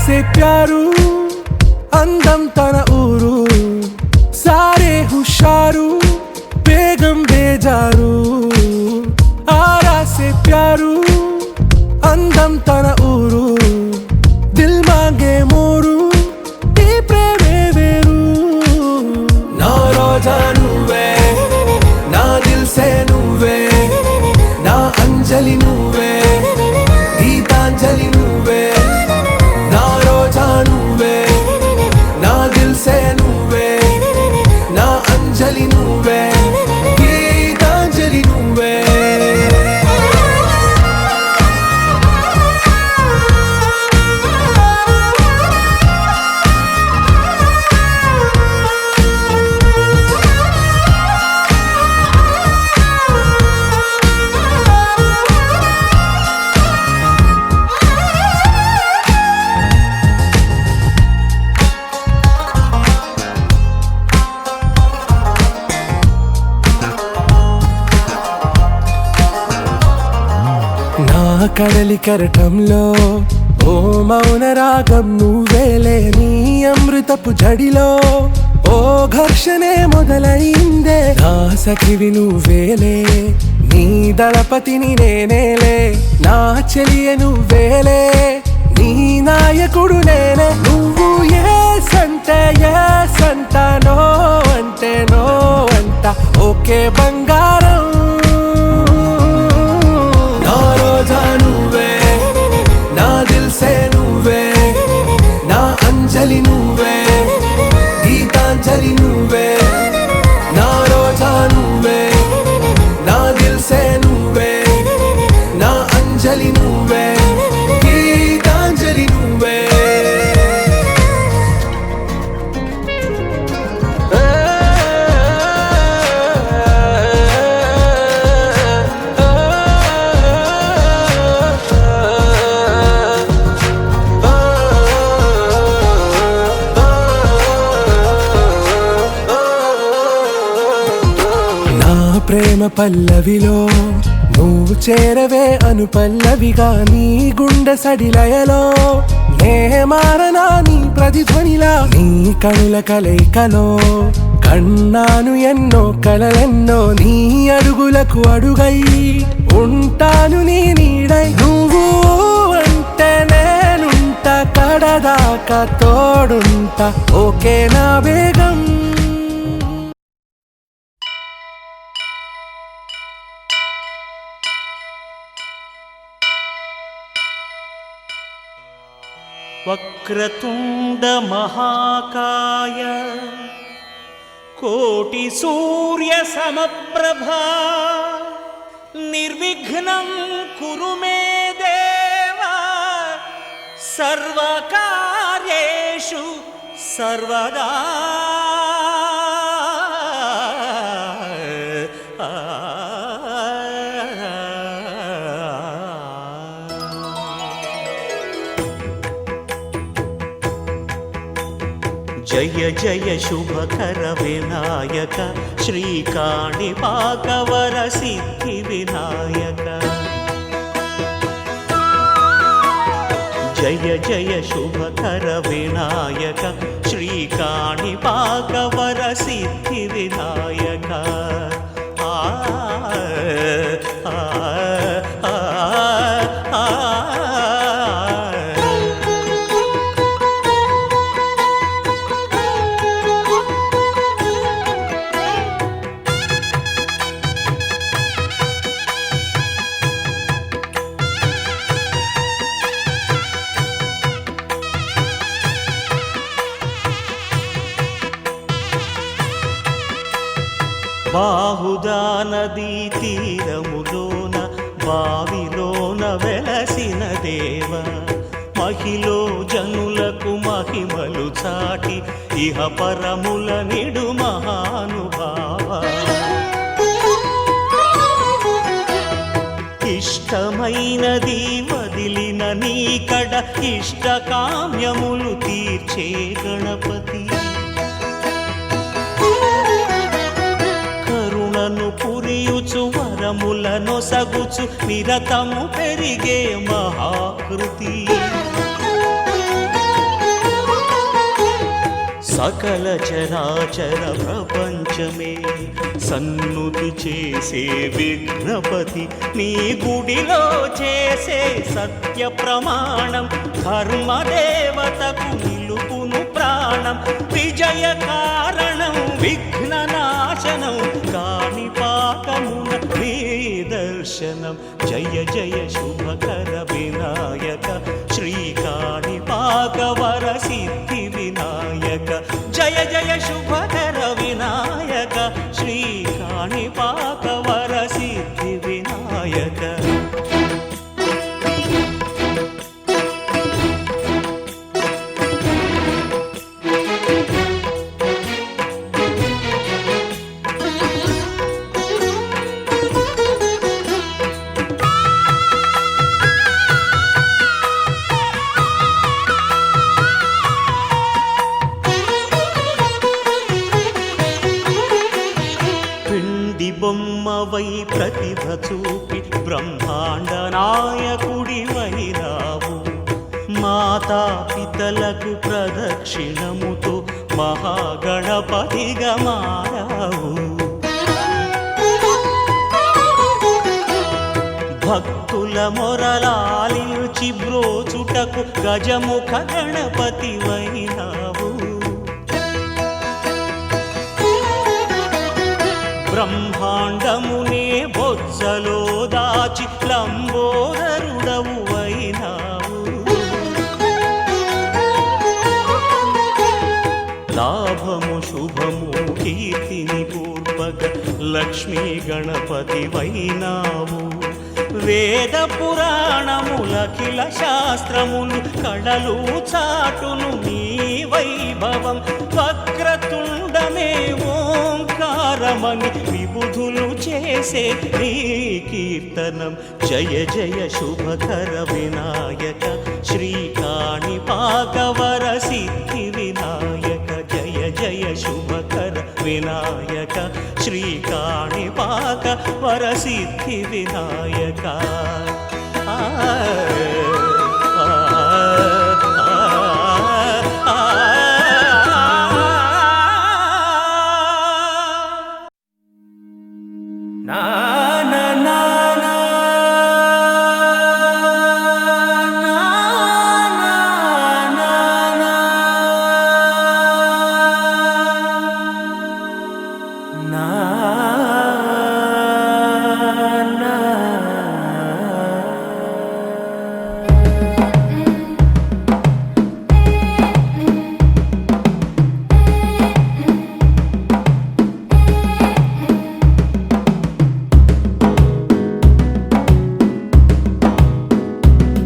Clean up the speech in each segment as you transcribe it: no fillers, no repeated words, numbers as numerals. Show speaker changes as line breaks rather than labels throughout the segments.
से प्यारू అందం తన ఊరు సారే హుషారు బేగం బేజారు ఆరా సే ప్యారు అందం తన ఊరు దిల్ మాంగే మోరు ఈ ప్రేమే వేరు నా రోజా నువ్వే నా దిల్ సే నువ్వే నా అంజలి నువ్వే గీతాంజలి నువ్వే నా రోజా నువ్వే నా దిల్ సే నువ్వే నా అంజలి నువ్వే గీతాంజలి నువ్వే కడలి కరటంలో ఓ మౌన రాగం నువ్వేలే నీ అమృతపు జడిలో ఓ ఘర్షణే మొదలైందే నా సఖివి నువ్వేలే నీ దళపతిని నేనేలే నా చెలియ నువ్వేలే నీ నాయకుడు నేనే నువ్వు ఏ సంట నో అంటే నో అంట ఓకే బంగారం నువ్వే నా దిల్ సే నువ్వే నా అంజలి నువ్వే గీతాంజలి నువ్వే నా రోజా నువ్వే నా దిల్ సే నువ్వే నా అంజలి నువ్వే గీతాంజలి నువ్వే ప్రేమ పల్లవిలో నువ్వు చేరవే అను పల్లవిగా నీ గుండె సడిలయలో నే మారనా నీ ప్రతిధ్వనిలా నీ కనుల కలయికలో కన్నాను ఎన్నో కలలెన్నో నీ అడుగులకు అడుగై ఉంటాను నీ నీడై నువ్వు అంటే నేనుంట కడదాకా తోడుంట ఓకే నా వేగం
వక్రతుండ మహాకాయ కోటి సూర్య సమప్రభా నిర్విఘ్నం కురు మే దేవ సర్వకార్యేషు సర్వదా జయ జయ శుభకర వినాయక శ్రీకాణిపాకవర సిద్ధి వినాయక జయ జయ శుభకర వినాయక శ్రీకాణిపాకవర సిద్ధి వినాయక బాహుదా నదీ తీరములోన బావిలోన వెలసిన దేవ మహిలో జనులకు మహిమలు చాటి ఇహ పరముల నిడు మహానుభావ ఇష్టమైనది వదిలిన నీకడ ఇష్ట కామ్యములు తీర్చే గణపతి కరుణను పురియుచు వరములను సగుచు నిరతము పెరిగే మహాకృతి సకల చరాచర ప్రపంచమే సన్నుతి చేసే విఘ్నపతి నీ గుడిలో చేసే సత్య ప్రమాణం ధర్మదేవతకు నిలుపును ప్రాణం విజయ కారణం విఘ్న నాశనం కాణిపాకమున నీ దర్శనం జయ జయ శుభకర వినాయక శ్రీ కాణిపాక వర సిద్ధి వినాయక జయ జయ శుభకర వినాయక శ్రీ కాణిపాక వర సిద్ధి వినాయక బొమ్మవై ప్రతిభ చూపి బ్రహ్మాండ నాయకుడివైనావు మాతా పితలకు ప్రదక్షిణముతో మహాగణపతిగా మారావు భక్తుల మొరలాలించి బ్రోచుటకు గజముఖ గణపతివైనావు బ్రహ్మాండమునే బొజ్జలో దాచి లంబోదరుడవు అయినావు లాభము శుభము కీర్తిని పూర్వక లక్ష్మీ గణపతి వైనావు వేద పురాణములఖిల శాస్త్రములు కళలు చాటును నీ వైభవం వక్రతుండమే ఓంకారమని విబుధులు చేసే నీ కీర్తనం జయ జయ శుభకర వినాయక శ్రీ కాణిపాక వర సిద్ధి వినాయక జయ జయ శుభకర వినాయక శ్రీ కాణిపాక వర సిద్ధి వినాయక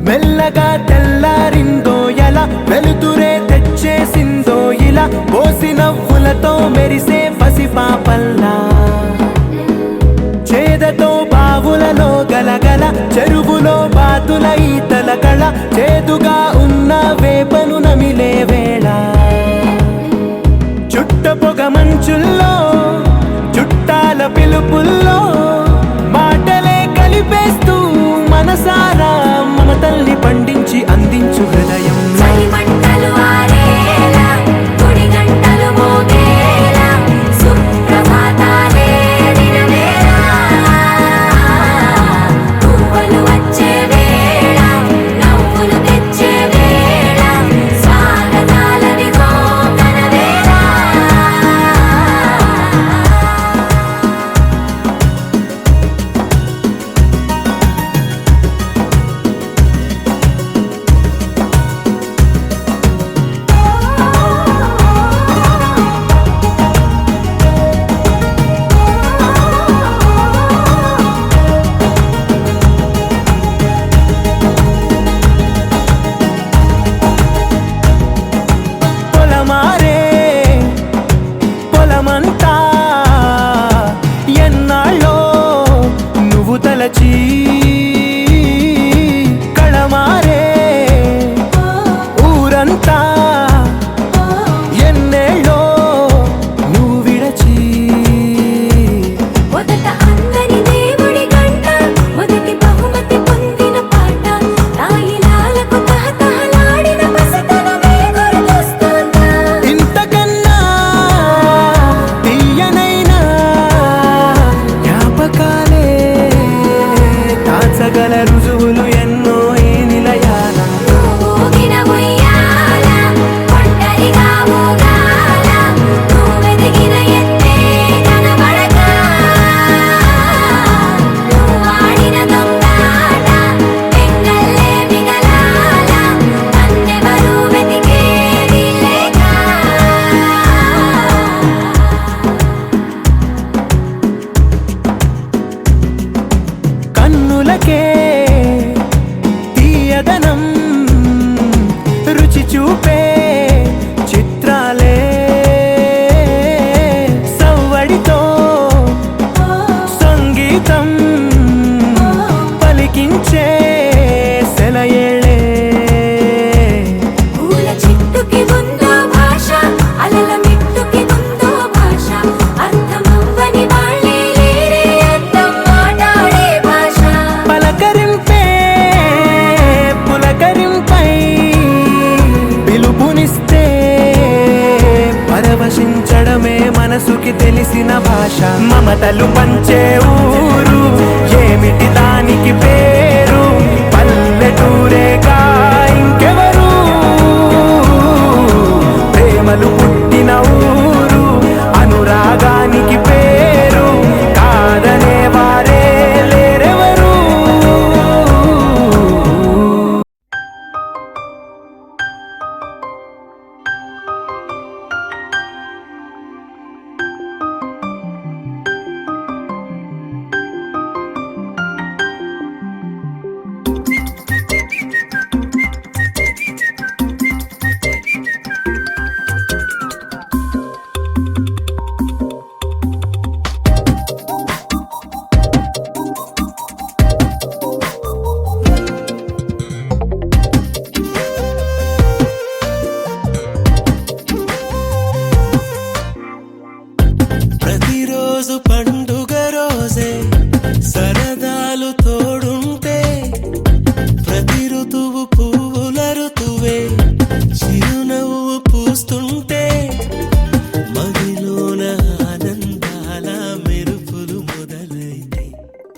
మెల్లగా తెల్లారిందో ఎలా వెలుతురే తెచ్చేసిందో ఇలా పోసి నవ్వులతో మెరిసే పసిపాపల్లా చేదతో బావులలో గలగల చెరువులో బాతుల ఈతల కళ చేదుగా ఉన్న వేపను నమిలే వేళ చుట్ట పొగ మంచుల్లో చుట్టాల పిలుపుల్లో మాటలే కలిపేస్తూ మనసారా మమతల్ని పండించి అందించు హృదయం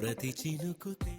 ప్రతి చినుకుతే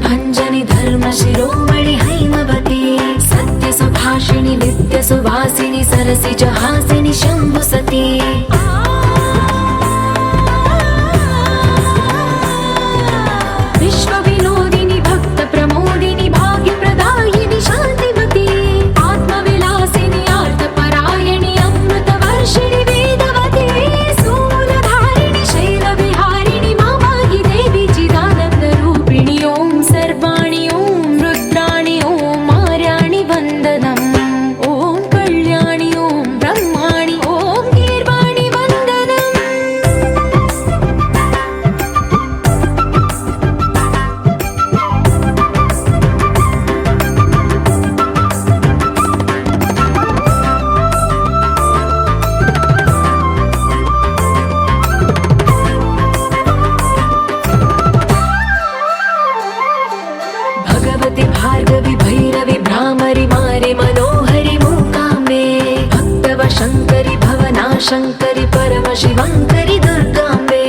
भंजनि धर्म शिरोमणि हैमवती सत्य सुभाषिणि नित्य सुवासिनि सरसिज हासिनि शंभु सती विश्व विनोदिनि भक्त प्रमोदिनि भाग्य प्रदायिनि शांतिमती आत्मविलासिनि आर्तपरायणि अमृत वर्षिणि वेदवती सूलधारिणि शैल विहारिणि मामाहि देवी चिदानंद रूपिणि ओम सर्वाणि ओम रुद्राणि ओम आर्याणि वंदनम् ओम कल्याणि ओम ब्रह्माणि ओम गीर्वाणि वंदनम् भगवति भार्गवि भैरवि भ्रामरि मारि मनोहरि मूकाम्बे भक्तव शङ्करि भवना शङ्करि परम शिवङ्करि दुर्गाम्बे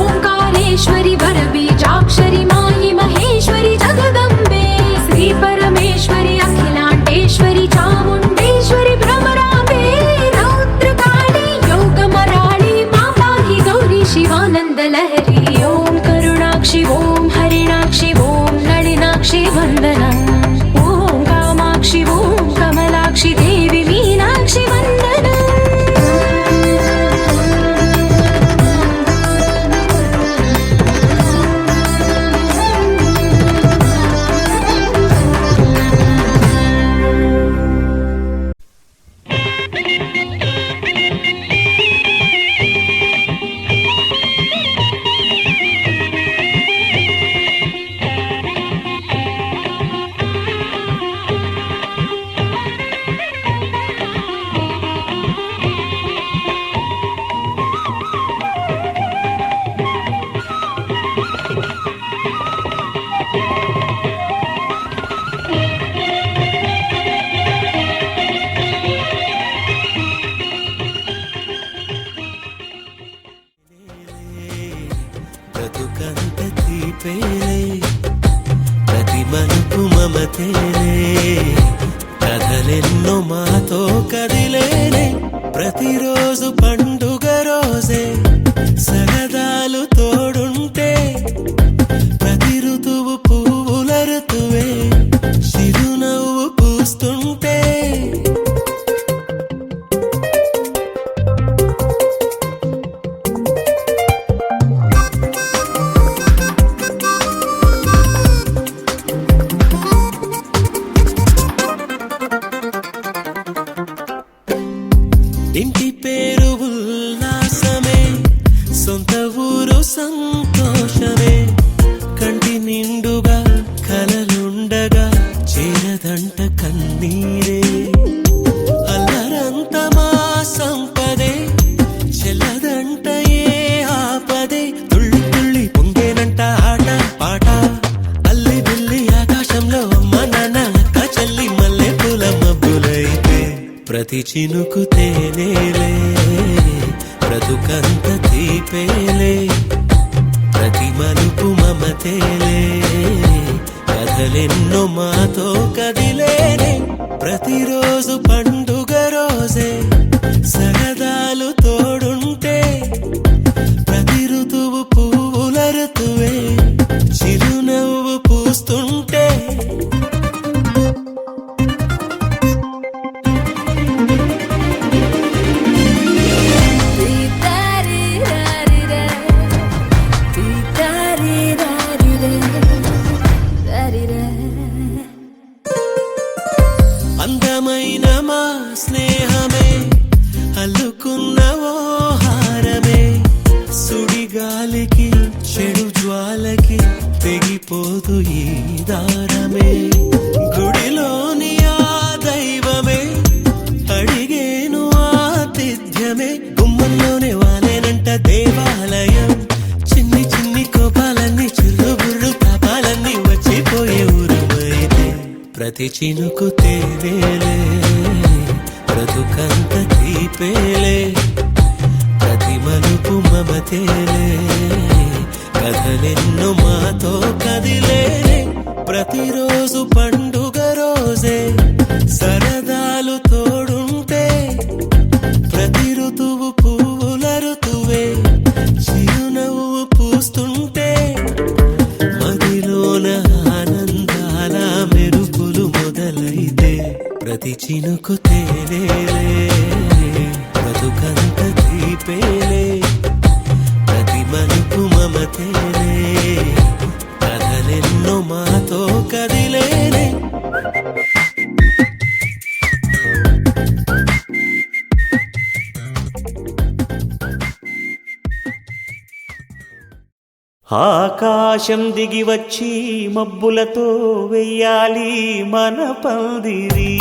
ओङ्कारेश्वरि वरबीजाक्षरि माहि महेश्वरि जगदम्बे श्री परमेश्वरि अखिलाण्डेश्वरि चामुण्डेश्वरि भ्रमराम्बे रौद्रकाली योगमराळि मापाहि गौरी शिवानन्द लहरी ओम करुणाक्षि ओम हरिणाक्षि ओम नलिनाक्षि वन्दनम् ओम कामाक्षि ओम कमलाक्षि देवी मीनाक्षि वन्दनम्
బ్రతుకంత తీపేలే ప్రతి మలుపు మమతేలే కథలెన్నో మాతో కదిలేనే ప్రతిరోజు పండుగ రోజే సగదాలు తోడుంటే ప్రతి ఋతువు పువ్వుల ఋతువే చిరునవ్వు పూస్తుంటే ప్రతి చినుకు తేనేలే, బ్రతుకంత తీపేలే, ప్రతి మలుపు మమతేలే, కథలెన్నో మాతో కదిలేనే, ప్రతిరోజు పండుగ రోజే, సరదాలు తోడుంటే, ప్రతి ఋతువు పువ్వుల ఋతువే, చిరునవ్వు పూస్తుంటే. అందమైన మా స్నేహమే అల్లుకున్న ఓ హారమే, సుడిగాలికి చెడు జ్వాలకి తెగిపోదు ఈ దారమే, గుడిలోని ఆ దైవమే అడిగేను ఆతిథ్యమే, గుమ్మంలోనే వాలేనంట దేవాలయం, చిన్ని చిన్ని కోపాలన్నీ చిల్లుబుర్రు తాపాలన్నీ వచ్చిపోయే ఊరుమైతే, ప్రతి చినుకు తేనేలే, బ్రతుకంత తీపేలే, ప్రతి మలుపు మమతేలే, కథలెన్నో మాతో కదిలేనే, ప్రతిరోజు పండుగ రోజే, సరదాలు తోడుంటే, ప్రతి ఋతువు పువ్వుల ఋతువే, చిరునవ్వు పూస్తుంటే, మదిలోన ఆనందాల మెరుపులు మొదలైతే, ప్రతి చినుకు తేనేలే, బ్రతుకంత తీపేలే, ప్రతి మలుపు మమతేలే, కథలెన్నో మాతో కదిలేనే.
ఆకాశం దిగి వచ్చి మబ్బులతో వెయ్యాలి మన పందిరి,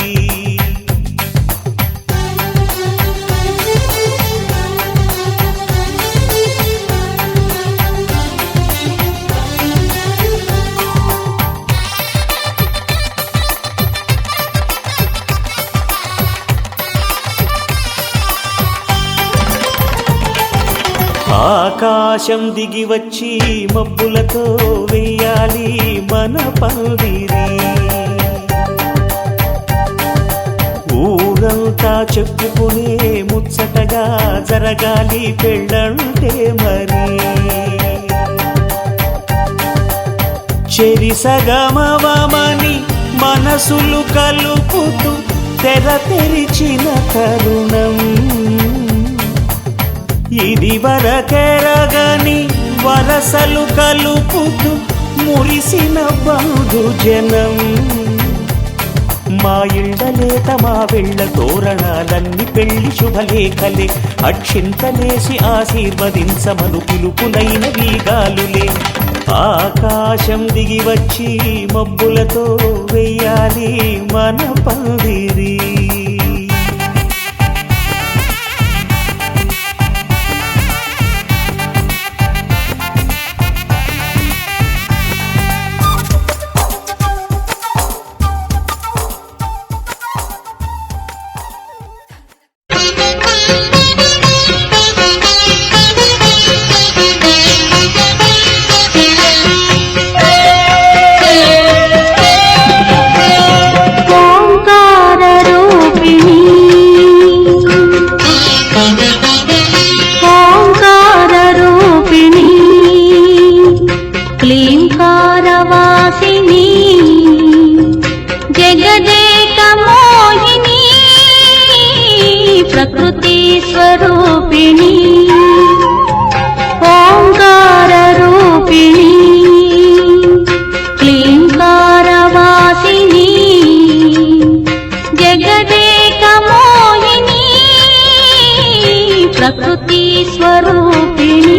ఆకాశం దిగి వచ్చి మబ్బులతో వెయ్యాలి మన పందిరి, ఊరంతా చెప్పుకునే ముచ్చటగా జరగాలి పెళ్ళంటే మరి, చెరిసగమవమని మనసులు కలుపుతూ తెర తెరిచిన తరుణం, ఇది వరకెరగని వరసలు కలుపుతూ మురిసిన బంధుజనం, మా ఇళ్ళలేత మా వెళ్ళ తోరణాలన్నీ పెళ్లి శుభలేఖలే, అక్షింతలేసి ఆశీర్వదించమను పిలుపునైన వీగాలులే, ఆకాశం దిగి వచ్చి మబ్బులతో వెయ్యాలి మన పందిరి.
प्रकृति स्वरूपिणी ओंकार रूपिणी क्लींकारवासिनी जगदेक मोहिनी प्रकृति स्वरूपिणी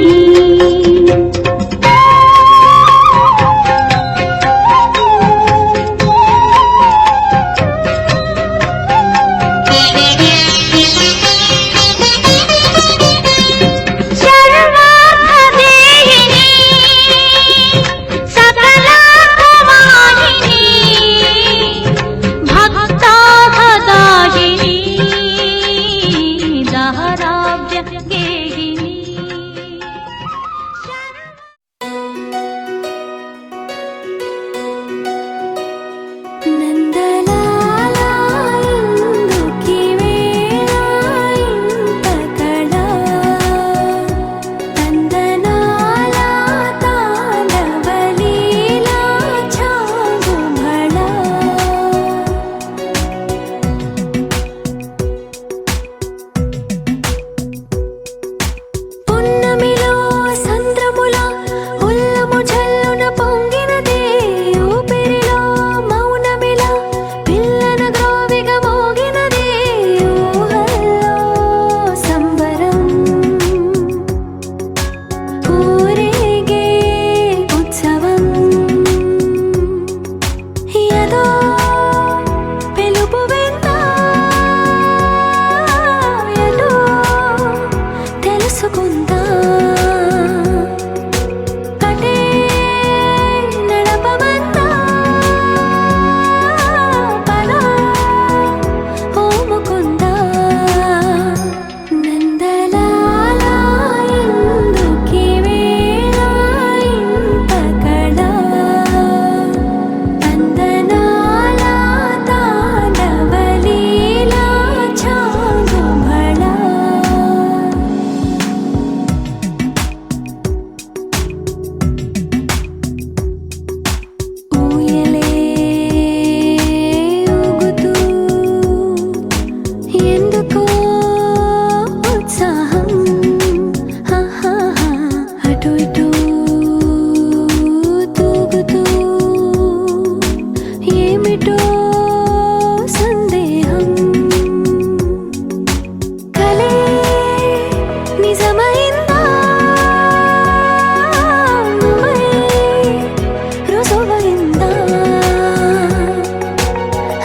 ಬರುವೆಂದ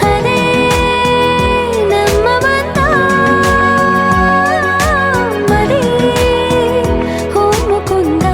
ಅದೇ ನಮ್ಮ ಬಂದ ಮರಿ ಓ ಮುಕುಂದ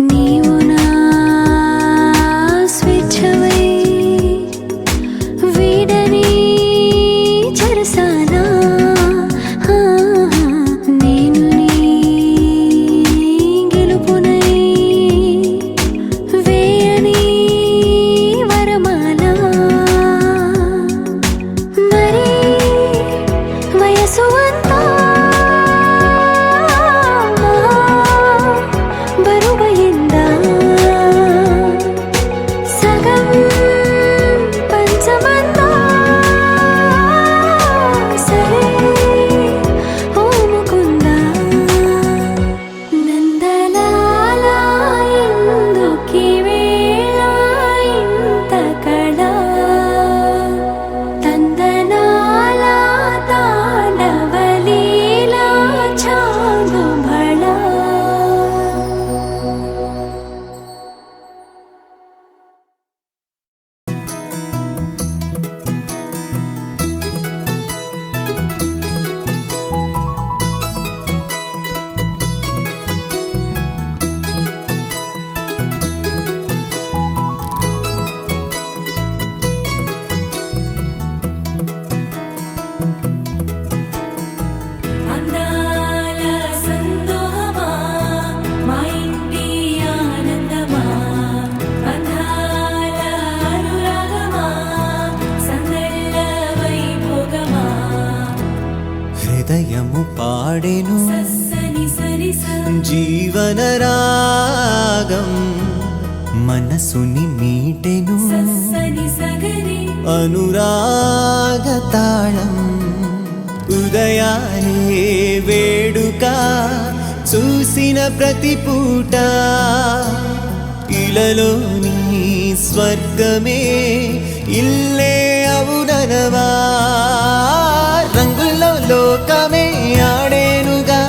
నీవు నా స్వేచ్ఛవై వీడని చెరసానా నేను నీ గెలుపునై వేయని వరమాల మరి వయసు అంతా బరువైంద సగం పంచమంద సరే ఓ ముకుంద నందలాల ఎందుకీ వేళ ఇంత కళ తందనాల తాండవలీలా చాగు భళ అందాల సందోహమా మా ఇంటి ఆనందమా అందాల అనురాగమా సందళ్ళ వైభోగమా
హృదయము పాడెను
సని సరి
జీవన రాగం మనసుని మీటెను
సని సగరి
అనురాగ తాళం ఉదయానే వేడుక చూసిన ప్రతి పూట ఇలలోని స్వర్గమే ఇల్లే అవుననవా రంగుల్లో లోకమే ఆడేనుగా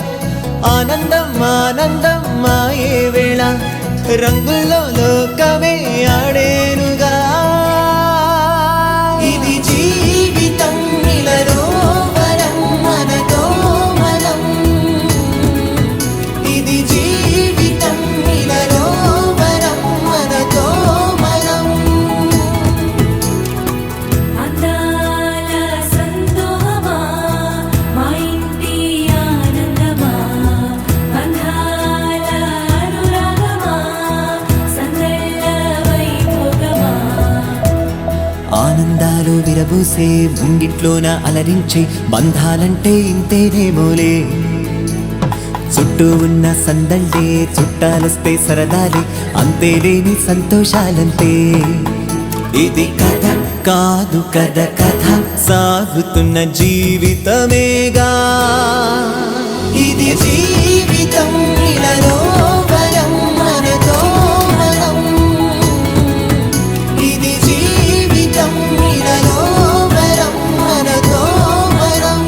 ఆనందం ఆనందం మాయే వేళ రంగుల్లో లోకమే ఆడేనుగా ఇది జీవితం ఇలలో వరం మనతో మనం ఇది జీవితం ఇలలో వరం మనతో మనం
అందాల సందోహమా మా ఇంటి ఆనందమా అందాల అనురాగమా సందళ్ళ వైభోగమా
ఆనందాలు విరబూసే ముంగిట్లోన అలరించే బంధాలంటే ఇంతేనేమోలే చుట్టూ ఉన్న సందళ్ళే చుట్టాలొస్తే సరదాలే అంతేలేని సంతోషాలంతే ఇది కథ కాదు కథ కథ సాగుతున్న జీవితమేగా ఇది జీవితం ఇలలో వరం మనతో మనం ఇది జీవితం ఇలలో వరం మనతో మనం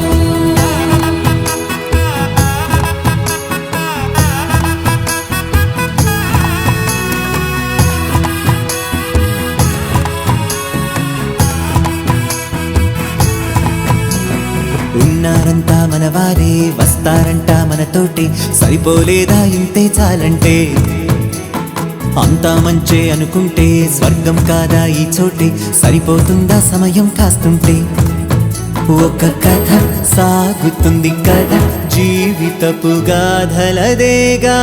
ఉన్నారంతా మనవారే వస్తారంట మనతోటి సరిపోలేదా ఇంతే చాలంటే అంతా మంచే అనుకుంటే స్వర్గం కాదా ఈ చోటే సరిపోతుందా సమయం కాస్తుంటే ఒక కథ సాగుతుంది కదా జీవితపు గాథలదేగా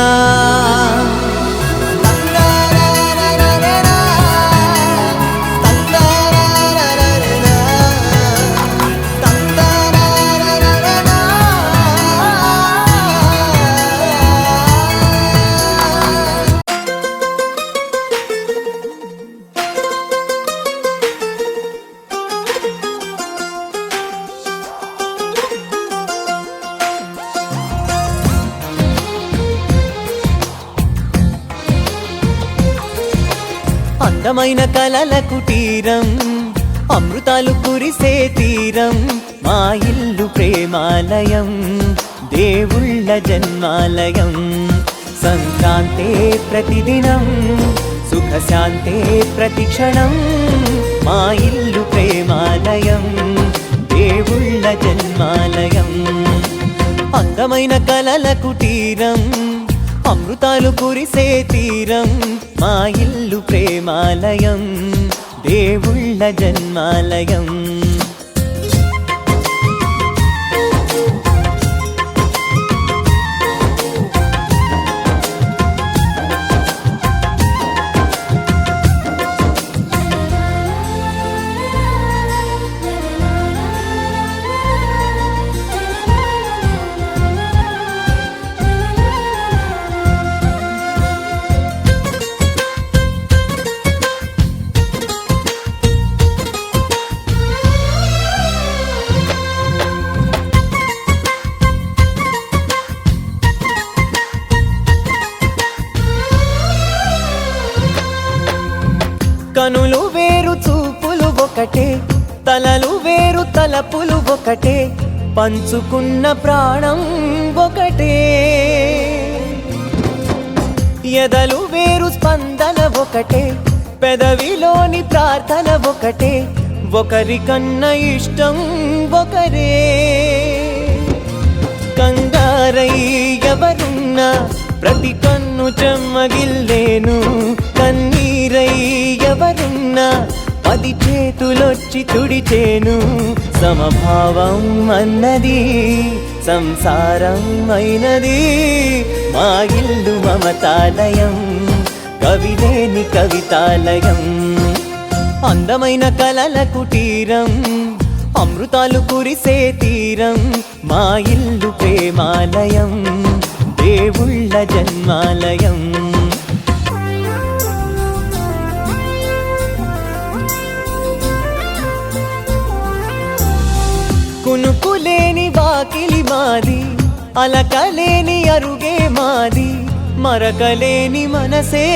అందమైన కలల కుటీరం అమృతాలు కురిసే తీరం మా ఇల్లు ప్రేమాలయం దేవుళ్ళ జన్మాలయం సంక్రాంతే ప్రతిదినం సుఖశాంతే ప్రతిక్షణం మా ఇల్లు ప్రేమాలయం దేవుళ్ళ జన్మాలయం అందమైన కలల కుటీరం అమృతాలు కురిసే తీరం మా ఇల్లు ప్రేమాలయం దేవుళ్ళ జన్మాలయం కనులు వేరు చూపులు ఒకటే తలలు వేరు తలపులు ఒకటే పంచుకున్న ప్రాణం ఒకటే ఎదలు వేరు స్పందన ఒకటే పెదవిలోని ప్రార్థన ఒకటే ఒకరికన్నా ఇష్టం ఒకరే కంగారై ఎవరున్నా ప్రతి కన్ను చెమ్మగిల్లేను కన్నీరై ఎవరున్నా 10 చేతులొచ్చి తుడిచేను సమభావం అన్నది సంసారం అయినది మా ఇల్లు మమతాలయం కవిలేని కవితాలయం అందమైన కలల కుటీరం అమృతాలు కురిసే తీరం మా ఇల్లు ప్రేమాలయం దేవుళ్ళ జన్మాలయం కునుకులేని వాకిలి మాది అలకలేని అరుగే మాది మరకలేని మనసే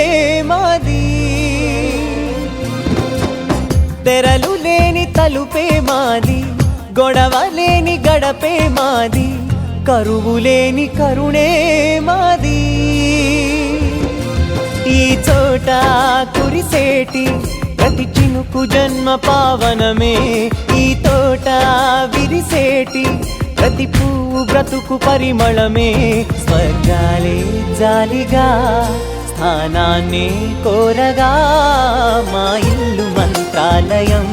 మాది తెరలు లేని తలుపే మాది గొడవ లేని గడపే మాది కరువు లేని కరుణే మాది ఈ చోట కురిసేటి ప్రతి చినుకు జన్మ పావనమే ఈ తోట విరిసేటి ప్రతి పువ్వు బ్రతుకు పరిమళమే స్వర్గాలే జాలిగా స్థానాన్ని కోరగా మా ఇల్లు మంత్రాలయం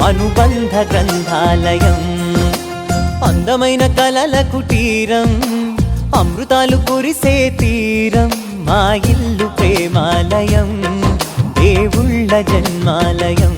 అనుబంధ గ్రంథాలయం అందమైన కలల కుటీరం అమృతాలు కురిసే తీరం మా ఇల్లు ప్రేమాలయం దేవుళ్ళ జన్మాలయం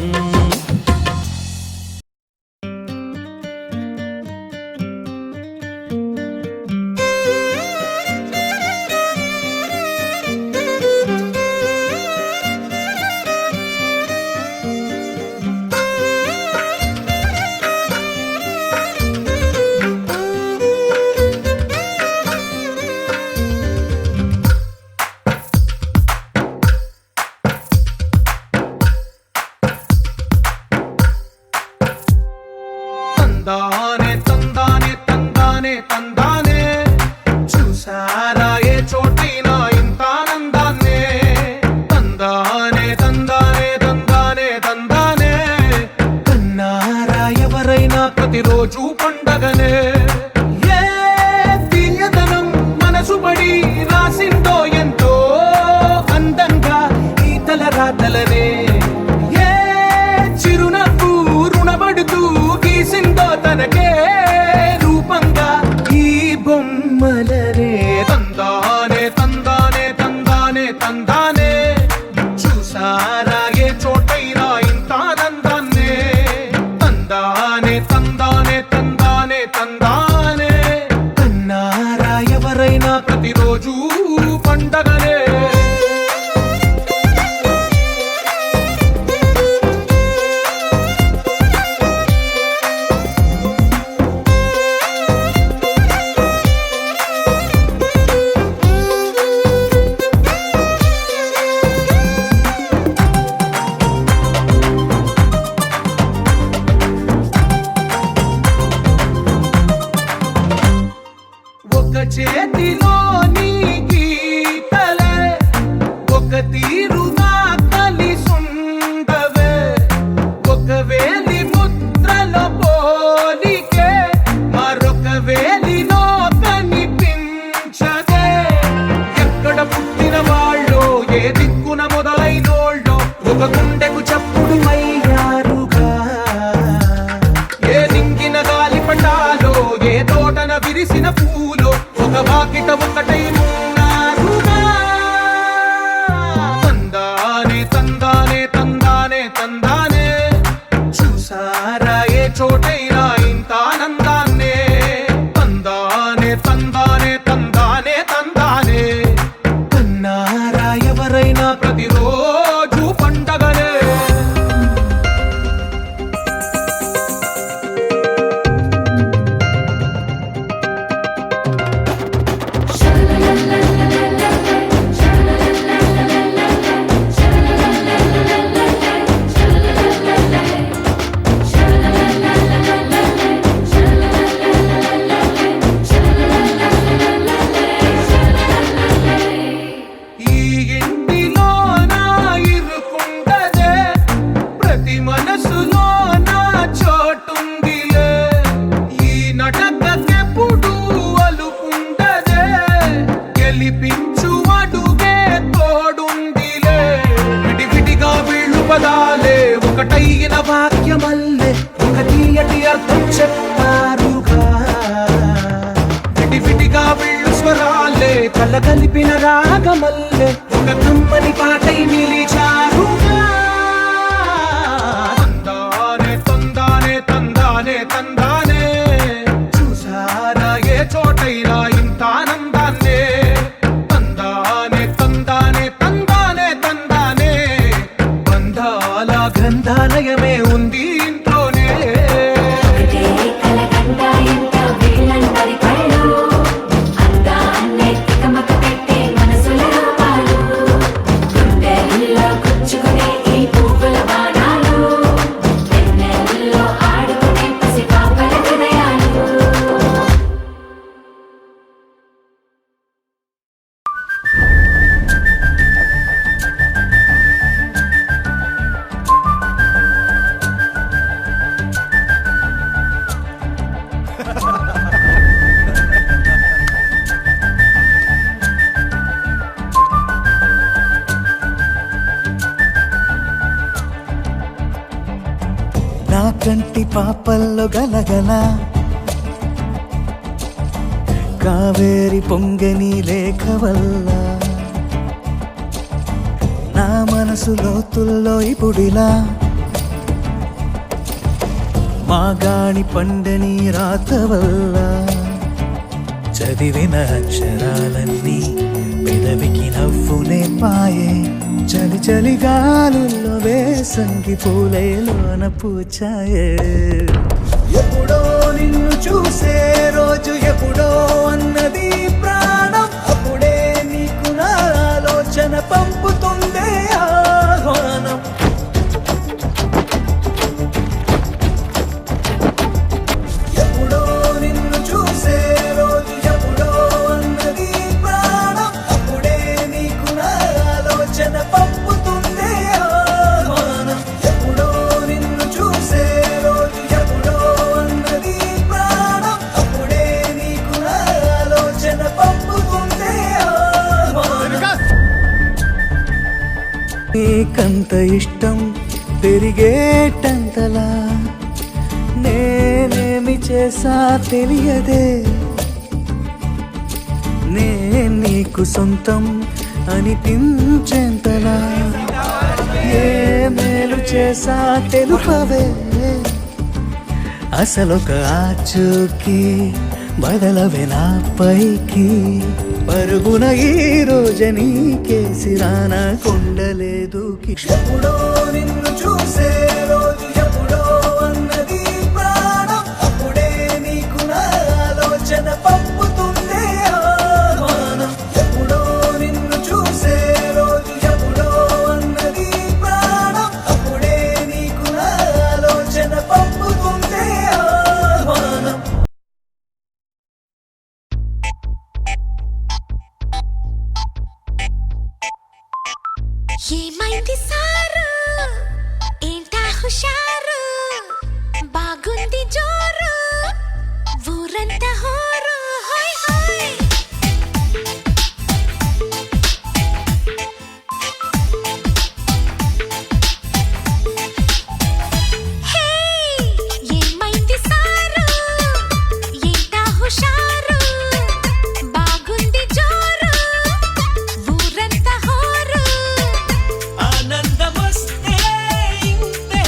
తందానే తందానే తందానే తందానే చూసారా ఏ చోటైనా ఇంత ఆనందాన్నే తందానే తందానే తందానే తందానే కన్నారా ఎవరైనా ప్రతిరోజు పండగనే ఏ తీయదనం మనసు పడి రాసిందో ఎంతో అందంగా ఈ తలరాతలనే ఏ చిరునవ్వు రుణపడుతూ గీసిందో తనకే రూపంగా ఈ బొమ్మ ప్రతిరోజు పండగనే ఒక చేతిలో నీ గీతలే ఒక తీరుగా కలిసుండవే ఒక వేలి ముద్రల పోలికే మరొక వేలిలో కనిపించదే ఎక్కడ పుట్టిన వాళ్ళో ఏ దిక్కున మొదలైనోళ్ళో ఒక గుండెకు చప్పుడు అయ్యారుగా ఏ దింగిన గాలి పటాలో ఏ తోటన విరిసిన పూలో ఒక వాకిట ఒకటై ఉన్నారుగా తందానే తందానే తందానే తందానే చూసారా ఏ చోటైనా ఇంత ఆనందాన్నే తందానే తందానే తందానే తందానే కన్నారా ఎవరైనా ప్రతిరోజు పండగనే ఈ ఇంటిలో నా ఇరుకుండదే ప్రతి మనసులో నా చోటుందిలే ఈ నటకెప్పుడు అలుపుండదే గెలిపించు అడుగే తోడుందిలే విడివిడిగా వీళ్ళు పదాలే ఒకటైన వాక్యమల్లే ఒక తీయటి అర్థం చెప్పారుగా విడివిడిగా వీళ్ళు స్వరాలే కలగలిపిన రాగమల్లే ఒక కమ్మని పాటై నిలిచారుగా తందానే తందానే తందానే తందానే చూసారా ఏ చోటైనా ఇంత ఆనందాన్నే తందానే తందానే తందానే తందానే బంధాల గ్రంథాలయమే ఉంది ఇంట్లోనే
ఒకటే కలగంట ఇంత వీళ్ళందరి కళ్ళు అందాన్నే తికమక పెట్టే మనసుల రూపాలు గుండెల్లో గుచ్చుకునే ఈ పువ్వుల బాణాలు వెన్నెల్లో ఆడుకునే పసిపాపల హృదయాలు
నా కంటి పాపల్లో గలగల కావేరి పొంగని లేఖ వల్ల నా మనసు లోతుల్లో ఇప్పుడిలా మాగాణి పండని రాత వల్ల చదివిన అక్షరాలన్నీ పెదవికి నవ్వునే పాయే చలి చలి గాలుల్లో వేసంగి పూలేలోన పూచాయే ఎప్పుడో నిన్ను చూసే రోజు ఎప్పుడో అన్నది ప్రాణం అప్పుడే నీకు నా ఆలోచన పంపుతుందే ఆహ్వానం ఎప్పుడో నిన్ను చూసే రోజు ఎప్పుడో అన్నది ప్రాణం అప్పుడే నీకు నా ఆలోచన పంపుతుందే ఆహ్వానం ఎప్పుడో నిన్ను చూసే రోజు ఎప్పుడో అన్నది ప్రాణం అప్పుడే నీకు నా ఆలోచన పంపుతుందే ఆహ్వానం నీకంత ఇష్టం పెరిగేటంతలా నేనేమి చేసా తెలియదే నే నీకు సొంతం అనిపించేంతలా ఏ మేలు చేసా తెలుపవే అసలొక ఆచూకీ బదలవే నా పైకి పరుగున ఈ రోజు నీకేసి రానా కొండలేదు ఎప్పుడో నిన్ను చూసే రోజు ఎప్పుడో అన్నది ప్రాణం అప్పుడే నీకు నా ఆలోచన పంపుతుందే ఆహ్వానం ఎప్పుడో నిన్ను చూసే రోజు ఎప్పుడో అన్నది ప్రాణం అప్పుడే నీకు నా ఆలోచన పంపుతుందే ఆహ్వానం
ఏమైంది సారు ఏంటా హుషారు బాగుంది జోరు ఊరంతా హోరు హోయ్ హోయ్ హే ఏమైంది సారు ఏంటా హుషారు బాగుంది జోరు ఊరంతా హోరు
ఆనందమొస్తే ఇంతే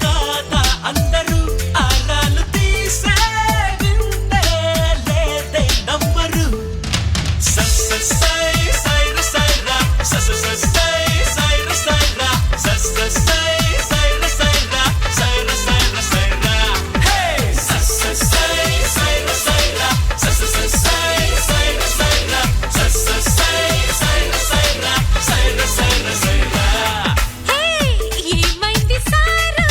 కాదా అందరూ ఆరాలు తీసే వింతే లేదే నమ్మరు సై సైర సైరా సై సైర సైరా సై సైర సైరా సైర సైర సైరా హే సై సైర సైరా సై సైర సైరా సై సైర సైరా సైర సైర సైరా
హే ఏమైంది సారు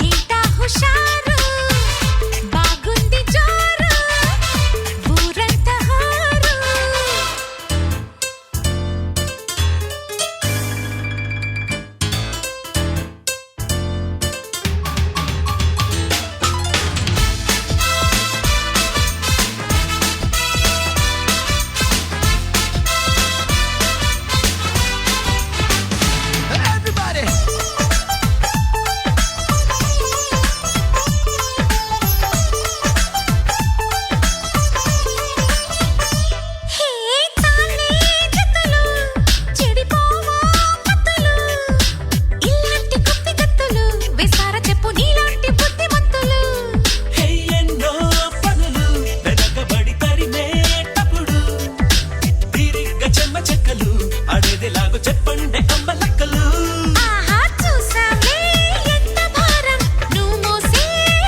ఏంటా హుషారు బాగుంది జోరు ఊరంతా హోరు హే తానే జతలు చెడిపోవా మత్తులు ఇలాంటి గుత్తి గత్తులు విసార చెప్పు నీలాంటి బుద్ధిమంతులు
ఎన్నో పనులు వెనకబడి తరిమేటప్పుడు తీరిగ్గా చెమ్మ చెక్కలు అడేదిలాగో చెప్పండి అమ్మ లక్కలు
ఆహా చూసావే ఎంత భారం నువ్వు మోసే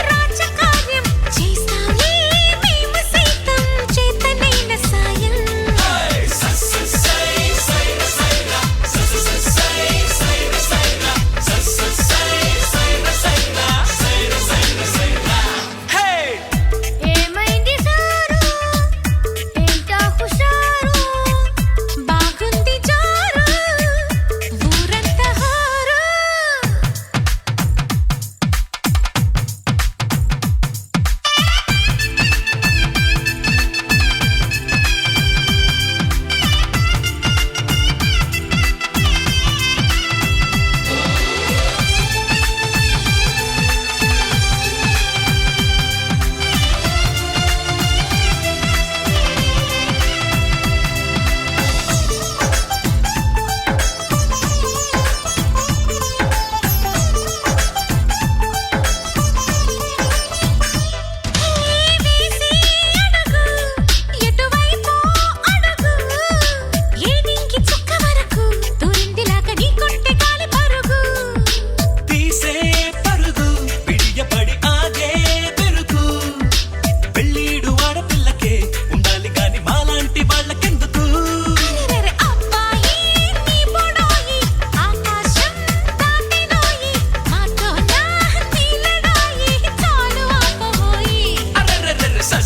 రాజకార్యం చేస్తావే మేము సైతం చేతనైన సాయం ఏమైంది సారు ఏంటా హుషారు బాగుంది జోరు ఊరంతా హోరు వేసి అడుగు ఎటువైపు అడుగు ఏనింకి చుక్క వరకు దూరిందిలాగా నీ కొంటె గాలి పరుగు
తీసే పరుగు పిడియపడి ఆగే పెరుగు పెళ్ళీడు ఆడపిల్లకే ఉండాలి కాని మాలాంటి వాళ్ళకెందుకు
అరెరెరె అబ్బాయి నీ బొడోయి ఆకాశం దాటినోయి మాతో నా నీలడాయి చాలు ఆపబోయి
అరెరెరెరె సై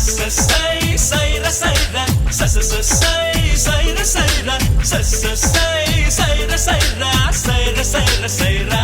సైర సైరా సై సైర సైరా సై సైర సైరా సైర సైర సైరా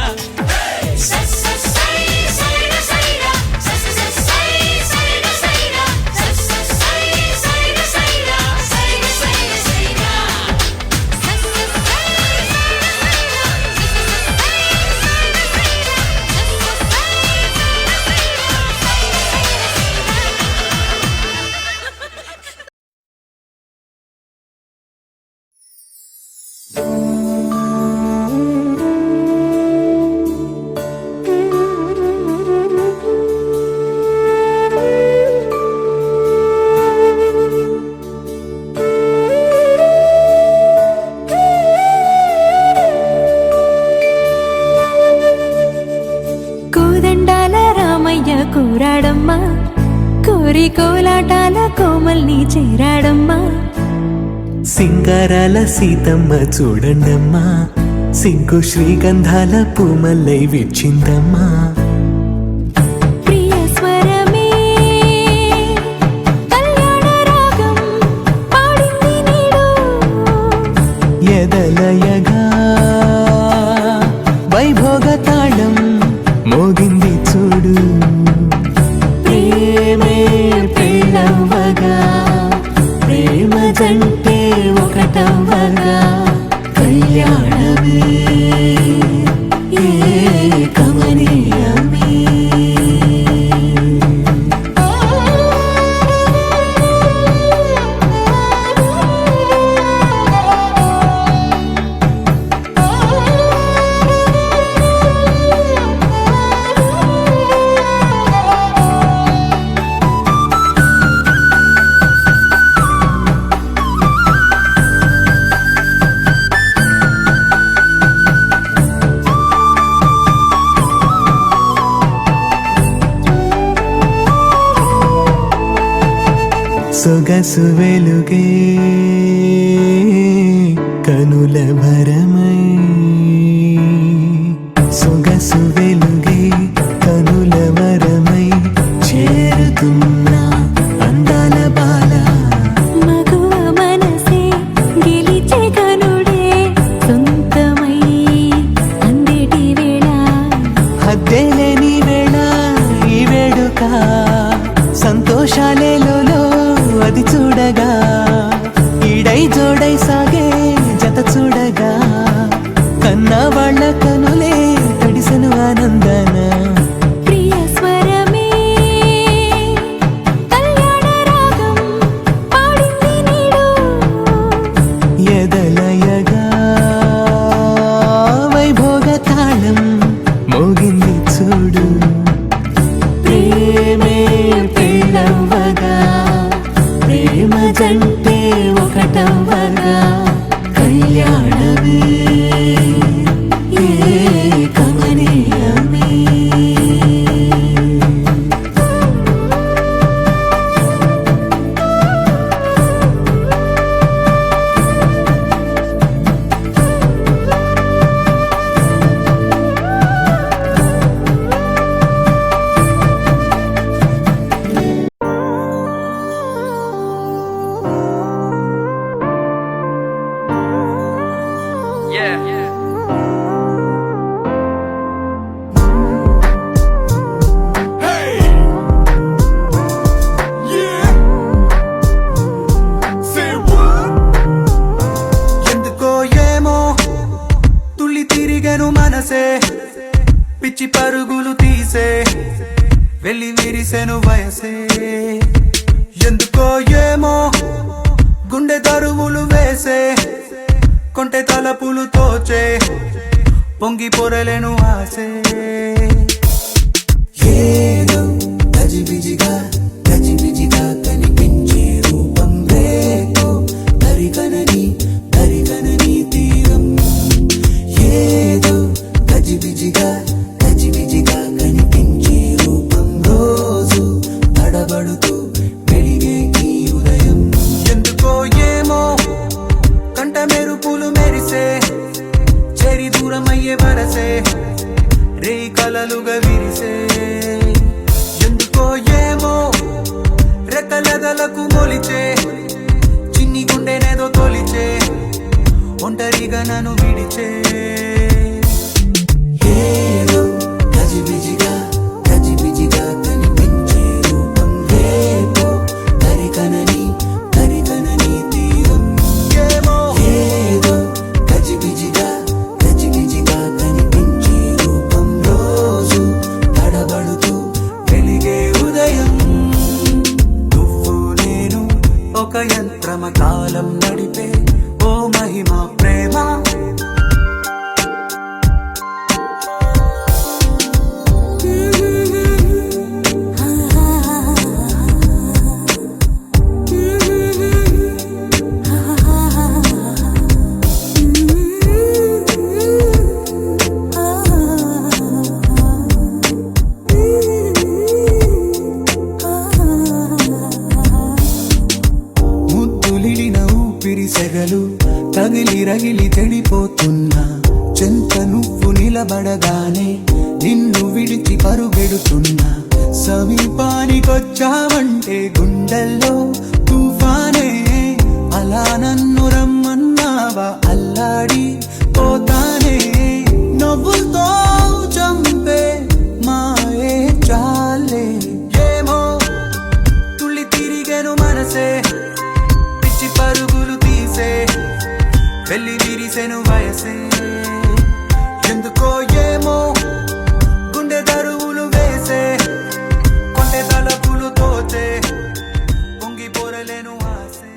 కోరి కోలాటాల కోమల్ని చేరాడమ్మా.
సింగారాల సీతమ్మ చూడండమ్మా, సింకు శ్రీగంధాల పూమల్లై విచ్చిందమ్మా.
ప్రియ స్వరమే కళ్యాణ రాగం పాడింది నీడు,
ఎదలయగా వైభోగ తాళం మోగింది చూడు. ప్రేమే పెళ్ళవ్వగా, ప్రేమ జంటే ఒకటవ్వగా, కళ్యాణమే కమనీయమే. సొగసు వెలుగే కనుల భరమై, సొగసు వెలుగే కనుల వరమై చేరుతున్నా అందాల బాల.
మగువ మనసే గెలిచే కనుడే సొంతమై అందేటి వేళ,
హద్దేలేని వేళ ఈ వేడుక, సంతోషాలేలో అది చూడగా, ఈడై జోడై సాగే జత చూడగా, కన్నా వాళ్ళ కనులే తడిసెను ఆనందన.
ప్రియ స్వరమే కళ్యాణ రాగం పాడింది నీడు,
ఎదలయగా వైభోగ తాళం మోగింది చూడు. ప్రేమే పెళ్ళవ్వగా, ప్రేమ జంటే ఒకటవ్వగా, కళ్యాణమే కమనీయమే. ఎందుకో ఏమో తుళ్ళి తిరిగెను మనసే, పిచ్చి పరుగులు తీసే వెళ్ళి విరిసెను వయసే. ఎందుకో ఏమో గుండె దరువులు వేసే, కొంటె తలపులు తోచే పొంగి పొరలేను ఆసే. ఏదో గజిబిజిగా గజిబిజిగా కనిపించే రూపం రేతో, దరికనని దరికనని తీరం. ఏదో గజిబిజిగా గజిబిజిగా కనిపించే రూపం రోజు తడబడుతూ వెలిగే ఈ ఉదయం. ఎందుకో ఏమో కంట మెరుపులు మెరిసే, చెరి దూరమయ్యే వరసే రే కలలుగా విరిసే. ఎందుకో ఏమో రెక్కలెదలకు మొలిచే, చిన్ని గుండెనేదో తొలిచే ఒంటరిగా నన్ను విడిచే. ఏదో గజిబిజిగా గజిబిజిగా కనిపించే రూపం రేతో, దరికనని దరికనని తీరం. ఏమో ఏదో గజిబిజిగా గజిబిజిగా కనిపించే రూపం రోజు తడబడుతూ వెలిగే ఉదయం. నువ్వు నేను ఒక యంత్రమ కాలం నడిపే ఓ మహిమ ప్రేమ, తగిలి రగిలి చెడిపోతున్నా చెంత నువ్వు నిలబడగానే నిన్ను విడిచి పరుగెడుతున్నా సమీపానికొచ్చావంటే గుండెల్లో తుఫానే అలా నన్ను రమ్మన్నావా అల్లాడి పోతానే నవ్వుతో చంపే మాయే చాలే ఏమో తుళ్ళి తిరిగెను మనసే పిచ్చి పరుగులు తీసే వెళ్ళి విరిసెను వయసే ఎందుకో ఏమో గుండె దరువులు వేసే కొండె తలపులు తోచే పొంగి పొరలేను ఆసే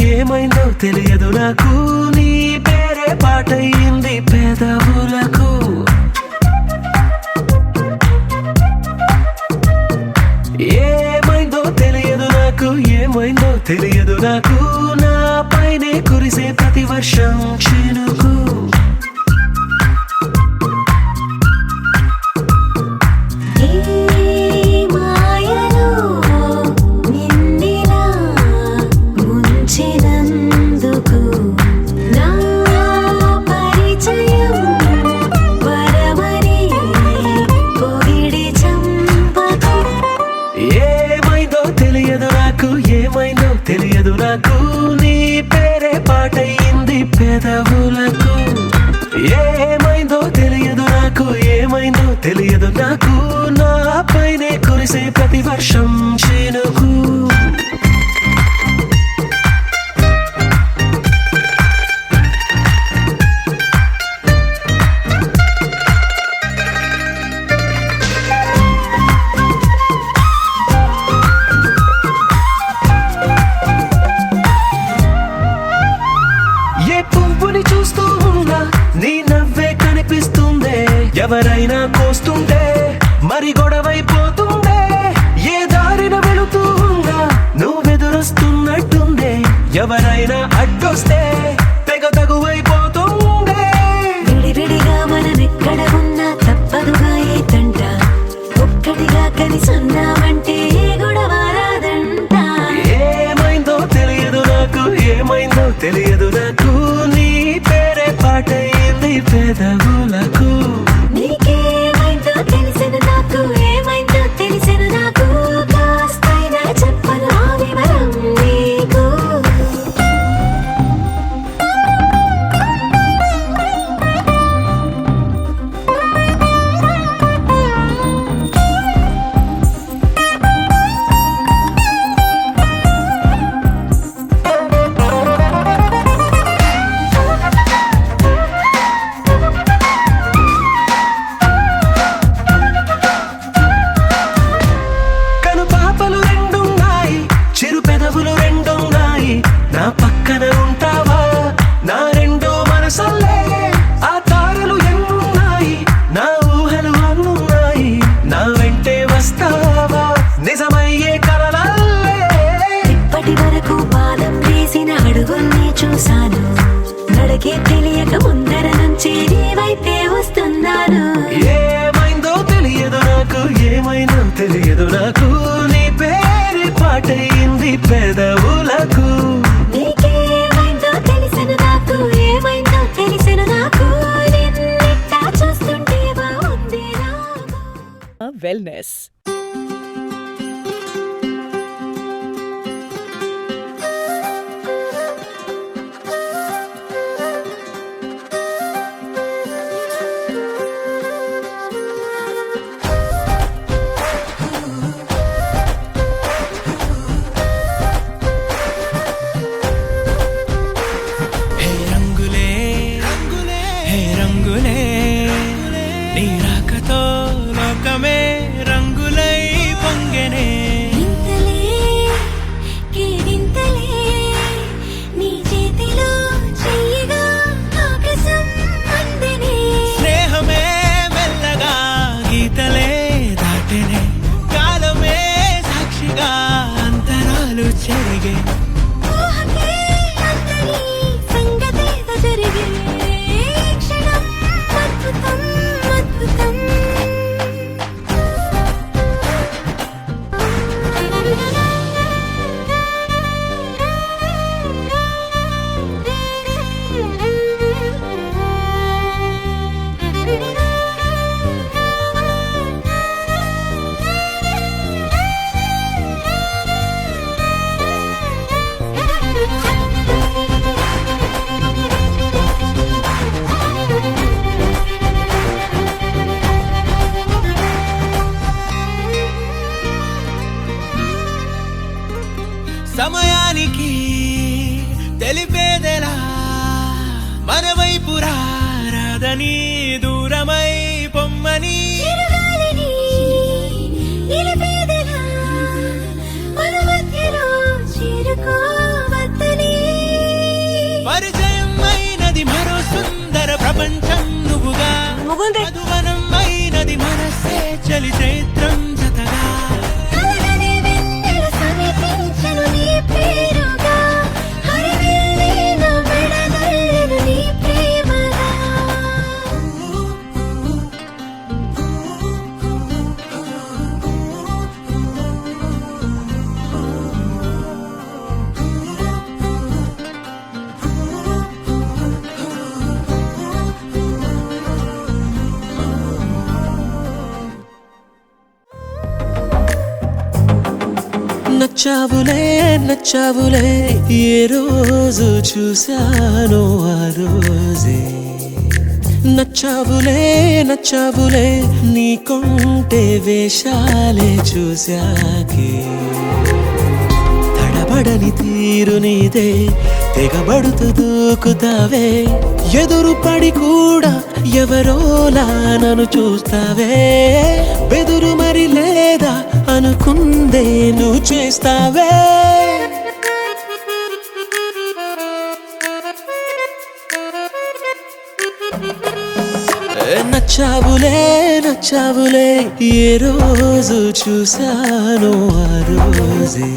ఏమైందో తెలియదు నాకు నీ పేరే పాటయింది పెదవులకు ఏమైందో తెలియదు నాకు ఏమైందో తెలియదు నాకు నా పైనే కురిసే ప్రతి వర్షం చినుకు తెలియదు నాకు నీ పేరే పాటయింది పెదవులకు ఏమైందో తెలియదు నాకు ఏమైందో తెలియదు నాకు నా పైనే కురిసే ప్రతి వర్షం చినుకు ఎవరైనా కోస్తుంటే మరి గొడవైపోతుందే ఏ దారిన వెళుతుందా నువ్వెదురొస్తున్నట్టుందే ఎవరైనా అడ్డొస్తే తెగ తగువైపోతుందే
విడివిడిగా మనమెక్కడ ఉన్నా తప్పదుగా ఏ తంట ఒక్కటిగా కలిసి ఉన్నామంటే గొడవ రాదంట
ఏమైందో తెలియదు నాకు ఏమైందో తెలియదు నాకు నీ పేరే పాటయింది పెదవులకు
నీకేమైందో తెలిసిన నాకు ఏమైందో తెలిసిన నాకు కాస్తైనా చెప్పను ఆ వివరం నీకు
నా పక్కన ఉంటావా నా రెండో మనసల్లే ఆ తారలు ఎన్నున్నాయి నా ఊహలు అన్నున్నాయి నా వెంటే వస్తావా నిజమయ్యే కలలల్లే
ఇప్పటి వరకు పాదం వేసిన అడుగుల్ని చూశాను నడకే తెలియక ముందర నుంచి నీ వైపే వస్తున్నాను
ఏమైందో తెలియదు నాకు ఏమైందో తెలియదు నాకు నీ పేరు పాటయింది పెదవులకు
నీకేమైందో తెలిసిన నాకు ఏమైందో తెలిసిన నాకు నిన్నెట్టా చూస్తుంటే బాగుంది నాకు
వెల్నెస్
రంగులే నీ రాకతో లోకమే రంగులే
జరిగే
ఊహకే అందని సంగతేదో జరిగే క్షణం అద్భుతం అద్భుతం
సమయానికి తెలిపేదెలా మన వైపు రాదని దూరమై పొమ్మని
చిరుగాలిని నిలిపేదెలా మన మధ్యలో చేరుకోవద్దని
పరిచయం అయినది మరో సుందర ప్రపంచం నువ్వుగా మధువనం అయినది మనసే చలి చైత్రం జతగా
కలగని వెన్నెల సమీపించను నీ పేరుగా హరివెల్లి నా మెడనల్లను నీ ప్రేమగా
నచ్చావులే నచ్చావులే ఏ రోజు చూశానో ఆ రోజే నచ్చావులే నచ్చావులే నీ కొంటే వేషాలే చూశాకే తడబడని తీరు నీదే తెగబడుతూ దూకుతావే ఎదురు పడి కూడా ఎవరోలా నన్ను చూస్తావే బెదురు మరి లేదా అనుకుందే నువ్వు చేస్తావే నచ్చావులే నచ్చావులే ఏ రోజు చూశానో ఆ రోజే